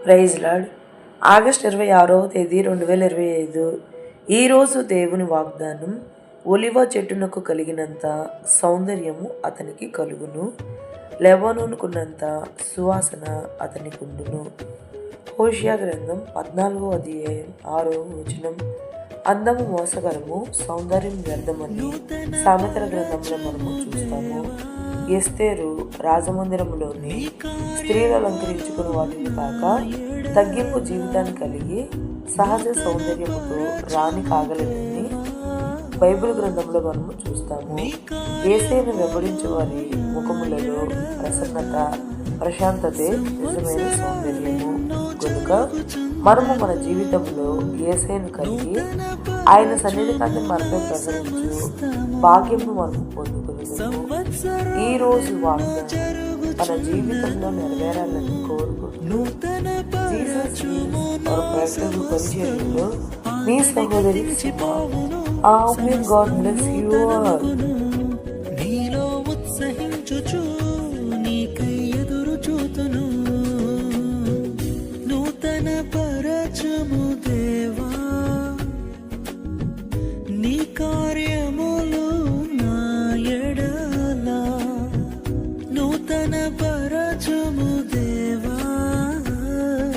Praise lord. August 26వ తేదీ 2025. ఈరోజు దేవుని వాగ్దానం, ఒలివ చెట్టునకు కలిగినంత సౌందర్యము అతనికి కలుగును, లెబానోనుకున్నంత సువాసన అతనికి ఉండును. హోషియా గ్రంథం 14వ అధ్యాయం 6వ వచనం. అందము మోసకరము, సౌందర్యం వ్యర్థమని సామెతల గ్రంథంలో మనము చూస్తాము. ఎస్తేరు రాజమందిరములోని స్త్రీలు అలంకరించుకుని వాటిని కాక తగ్గింపు జీవితాన్ని కలిగి సహజ సౌందర్యముతో రాణి కాగలనని బైబిల్ గ్రంథంలో మనము చూస్తాము. యేసేను వెంబడించే వారి ముఖములలో ప్రసన్నత, ప్రశాంతతే నిజమైన సౌందర్యము. కనుక మనము మన జీవితంలో యేసేను కలిగి ఆయన సన్నిధికాన్ని మనపై ప్రసరించు భాగ్యము మనము పొందుకుని ఈ రోజు వాగ్దానం మన జీవితంలో నెరవేరాలని కోరుకుంటున్నాను. పరిచయంలో మీ సహోదరి ఆమేన్. God bless you all.